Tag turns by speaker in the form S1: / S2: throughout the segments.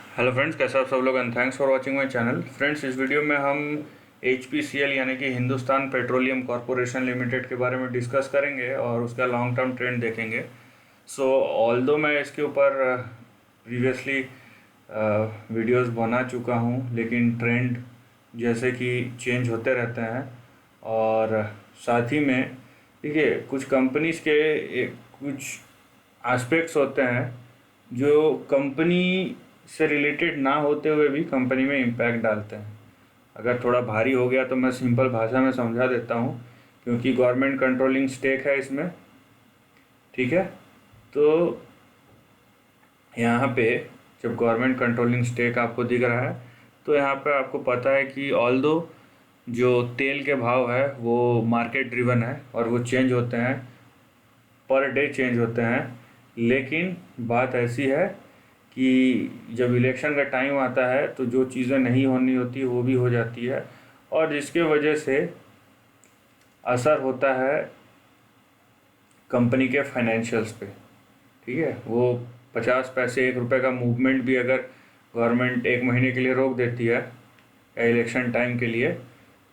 S1: Hello friends, कैसे आप सब लोग and thanks for watching my channel. Friends, इस वीडियो में हम HPCL यानी कि हिंदुस्तान पेट्रोलियम कॉरपोरेशन लिमिटेड के बारे में डिस्कस करेंगे और उसका लॉन्ग टर्म ट्रेंड देखेंगे। सो ऑल्दो मैं इसके ऊपर प्रीवियसली वीडियोस बना चुका हूँ, लेकिन ट्रेंड जैसे कि चेंज होते रहते हैं और साथ ही में देखिए कुछ कंपनीज के कुछ एस्पेक्ट्स होते हैं जो कंपनी से रिलेटेड ना होते हुए भी कंपनी में इम्पैक्ट डालते हैं। अगर थोड़ा भारी हो गया तो मैं सिंपल भाषा में समझा देता हूँ, क्योंकि गवर्नमेंट कंट्रोलिंग स्टेक है इसमें। ठीक है, तो यहाँ पे जब गवर्नमेंट कंट्रोलिंग स्टेक आपको दिख रहा है तो यहाँ पे आपको पता है कि ऑल्दो जो तेल के भाव है वो मार्केट ड्रिवन है और वो चेंज होते हैं, पर डे चेंज होते हैं। लेकिन बात ऐसी है कि जब इलेक्शन का टाइम आता है तो जो चीज़ें नहीं होनी होती वो भी हो जाती है, और जिसके वजह से असर होता है कंपनी के फाइनेंशियल्स पे। ठीक है, वो 50 पैसे 1 रुपये का मूवमेंट भी अगर गवर्नमेंट 1 महीने के लिए रोक देती है या इलेक्शन टाइम के लिए,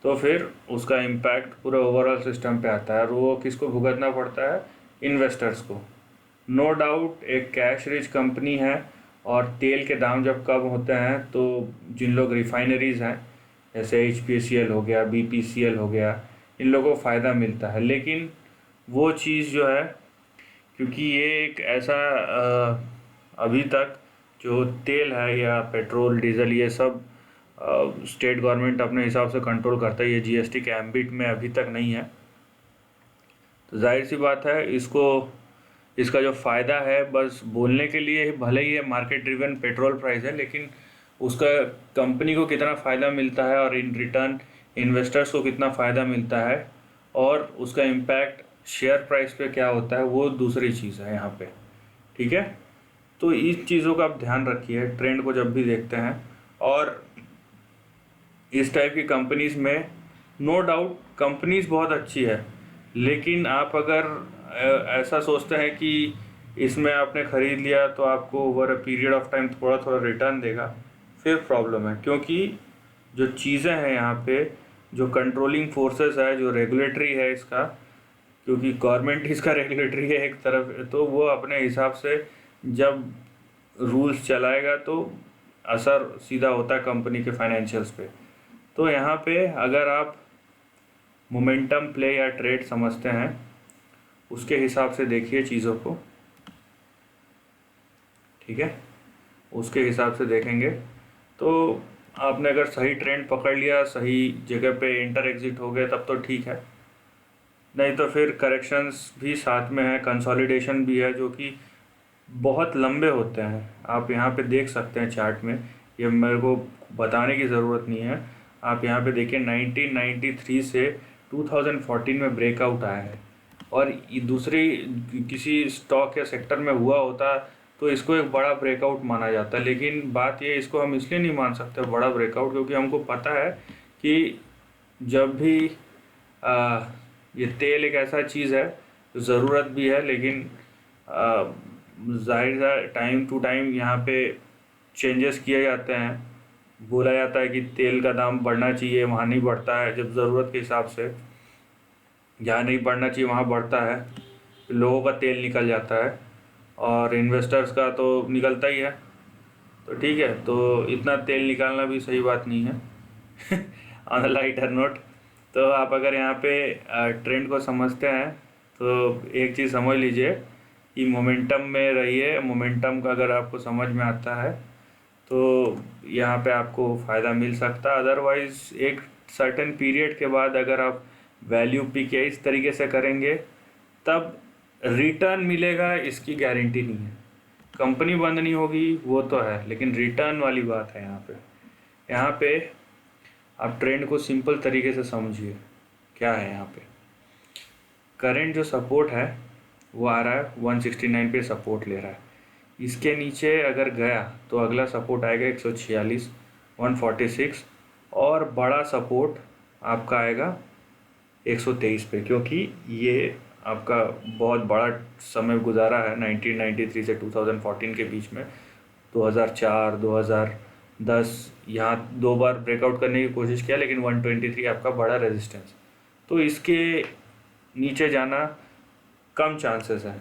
S1: तो फिर उसका इम्पैक्ट पूरे ओवरऑल सिस्टम पे आता है और वो किसको भुगतना पड़ता है? इन्वेस्टर्स को। नो डाउट एक कैश रिच कंपनी है और तेल के दाम जब कम होते हैं तो जिन लोग रिफाइनरीज हैं जैसे HPCL हो गया, BPCL हो गया, इन लोगों को फ़ायदा मिलता है। लेकिन वो चीज़ जो है, क्योंकि ये एक ऐसा अभी तक जो तेल है या पेट्रोल डीजल ये सब स्टेट गवर्नमेंट अपने हिसाब से कंट्रोल करता है, ये GST के एम्बिट में अभी तक नहीं है। तो जाहिर सी बात है इसका जो फ़ायदा है बस बोलने के लिए, भले ही ये मार्केट ड्रिवन पेट्रोल प्राइस है, लेकिन उसका कंपनी को कितना फ़ायदा मिलता है और इन रिटर्न इन्वेस्टर्स को कितना फ़ायदा मिलता है और उसका इम्पैक्ट शेयर प्राइस पे क्या होता है वो दूसरी चीज़ है यहाँ पे। ठीक है, तो इस चीज़ों का आप ध्यान रखिए ट्रेंड को जब भी देखते हैं। और इस टाइप की कंपनीज़ में नो डाउट कंपनीज़ बहुत अच्छी है, लेकिन आप अगर ऐसा सोचते हैं कि इसमें आपने ख़रीद लिया तो आपको over a period of time थोड़ा थोड़ा रिटर्न देगा, फिर प्रॉब्लम है। क्योंकि जो चीज़ें हैं यहाँ पे, जो कंट्रोलिंग फोर्सेस है, जो रेगुलेटरी है इसका, क्योंकि गवर्नमेंट इसका रेगुलेटरी है एक तरफ, तो वो अपने हिसाब से जब रूल्स चलाएगा तो असर सीधा होता है कंपनी के फाइनेंशियल्स पे। तो यहाँ पे अगर आप मोमेंटम प्ले या ट्रेड समझते हैं उसके हिसाब से देखिए चीज़ों को। ठीक है, उसके हिसाब से देखेंगे तो आपने अगर सही ट्रेंड पकड़ लिया, सही जगह पे इंटर एग्जिट हो गए तब तो ठीक है, नहीं तो फिर करेक्शंस भी साथ में है, कंसोलिडेशन भी है, जो कि बहुत लंबे होते हैं। आप यहाँ पे देख सकते हैं चार्ट में, ये मेरे को बताने की ज़रूरत नहीं है। आप यहाँ पे देखिए 1993 से 2014 में ब्रेकआउट आया है, और ये दूसरी किसी स्टॉक या सेक्टर में हुआ होता तो इसको एक बड़ा ब्रेकआउट माना जाता है। लेकिन बात ये, इसको हम इसलिए नहीं मान सकते बड़ा ब्रेकआउट, क्योंकि हमको पता है कि जब भी आ, ये तेल एक ऐसा चीज़ है जो ज़रूरत भी है, लेकिन जाहिर सा टाइम टू टाइम यहाँ पे चेंजेस किए जाते हैं। बोला जाता है कि तेल का दाम बढ़ना चाहिए, वहाँ नहीं बढ़ता है, जब ज़रूरत के हिसाब से जहाँ नहीं बढ़ना चाहिए वहाँ बढ़ता है, लोगों का तेल निकल जाता है और इन्वेस्टर्स का तो निकलता ही है। तो ठीक है, तो इतना तेल निकालना भी सही बात नहीं है ऑन अ लाइटर नोट। तो आप अगर यहाँ पे ट्रेंड को समझते हैं तो एक चीज़ समझ लीजिए कि मोमेंटम में रहिए। मोमेंटम का अगर आपको समझ में आता है तो यहाँ पे आपको फ़ायदा मिल सकता है। अदरवाइज़ एक सर्टेन पीरियड के बाद अगर आप वैल्यू पिक या इस तरीके से करेंगे तब रिटर्न मिलेगा, इसकी गारंटी नहीं है। कंपनी बंद नहीं होगी वो तो है, लेकिन रिटर्न वाली बात है यहाँ पे। यहाँ पे आप ट्रेंड को सिंपल तरीके से समझिए। क्या है यहाँ पे, करंट जो सपोर्ट है वो आ रहा है 169 पे सपोर्ट ले रहा है। इसके नीचे अगर गया तो अगला सपोर्ट आएगा 146, 146, और बड़ा सपोर्ट आपका आएगा 123 पे, क्योंकि ये आपका बहुत बड़ा समय गुजारा है 1993 से 2014 के बीच में। 2004 2010 यहाँ 2 बार ब्रेकआउट करने की कोशिश किया, लेकिन 123 आपका बड़ा रेजिस्टेंस, तो इसके नीचे जाना कम चांसेस है,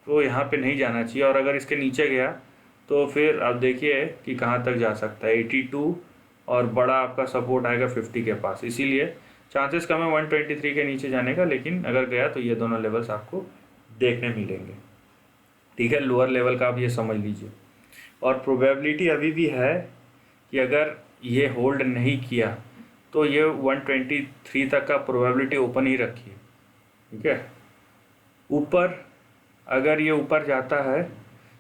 S1: तो यहाँ पे नहीं जाना चाहिए। और अगर इसके नीचे गया तो फिर आप देखिए कि कहाँ तक जा सकता है, 82, और बड़ा आपका सपोर्ट आएगा 50 के पास। इसीलिए चांसेस कम है 123 के नीचे जाने का, लेकिन अगर गया तो ये दोनों लेवल्स आपको देखने मिलेंगे। ठीक है, लोअर लेवल का आप ये समझ लीजिए। और प्रोबेबिलिटी अभी भी है कि अगर ये होल्ड नहीं किया तो ये 123 तक का प्रोबेबिलिटी ओपन ही रखिए। ठीक है, ऊपर अगर ये ऊपर जाता है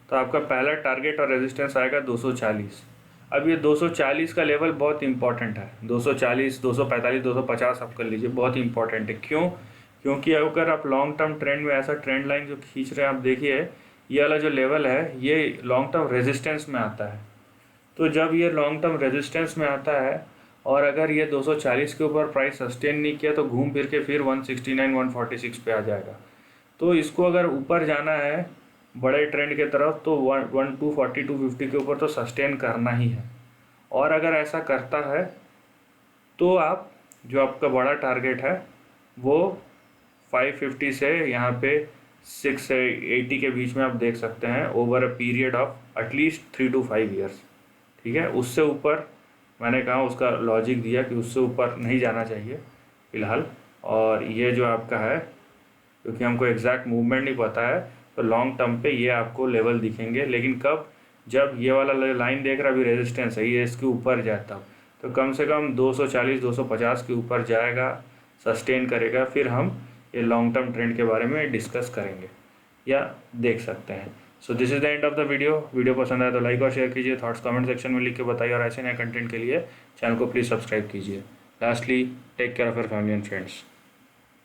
S1: तो आपका पहला टारगेट और रेजिस्टेंस आएगा 240। अब ये 240 का लेवल बहुत इंपॉर्टेंट है, 240 245 250 आप कर लीजिए, बहुत इंपॉर्टेंट है। क्यों? क्योंकि अगर आप लॉन्ग टर्म ट्रेंड में ऐसा ट्रेंड लाइन जो खींच रहे हैं, आप देखिए ये वाला जो लेवल है ये लॉन्ग टर्म रेजिस्टेंस में आता है। तो जब ये लॉन्ग टर्म रेजिस्टेंस में आता है और अगर ये 240 के ऊपर प्राइस सस्टेन नहीं किया तो घूम फिर के फिर 169 146 पे आ जाएगा। तो इसको अगर ऊपर जाना है बड़े ट्रेंड के तरफ तो 240 250 के ऊपर तो सस्टेन करना ही है। और अगर ऐसा करता है तो आप जो आपका बड़ा टारगेट है वो 550 से यहाँ पे 680 के बीच में आप देख सकते हैं over a period of at least 3 to 5 years. ठीक है, उससे ऊपर मैंने कहा उसका लॉजिक दिया कि उससे ऊपर नहीं जाना चाहिए फ़िलहाल। और ये जो आपका है, क्योंकि हमको एग्जैक्ट मूवमेंट नहीं पता है, तो लॉन्ग टर्म पे ये आपको लेवल दिखेंगे। लेकिन कब? जब ये वाला लाइन देख रहा है अभी रेजिस्टेंस है, ये इसके ऊपर जाता है तो कम से कम 240 250 के ऊपर जाएगा, सस्टेन करेगा, फिर हम ये लॉन्ग टर्म ट्रेंड के बारे में डिस्कस करेंगे या देख सकते हैं। So this is the end of the video पसंद आया तो लाइक और शेयर कीजिए, थॉट्स कमेंट सेक्शन में लिख के बताइए, और ऐसे नए कंटेंट के लिए चैनल को प्लीज़ सब्सक्राइब कीजिए। Lastly, take care of your family and friends.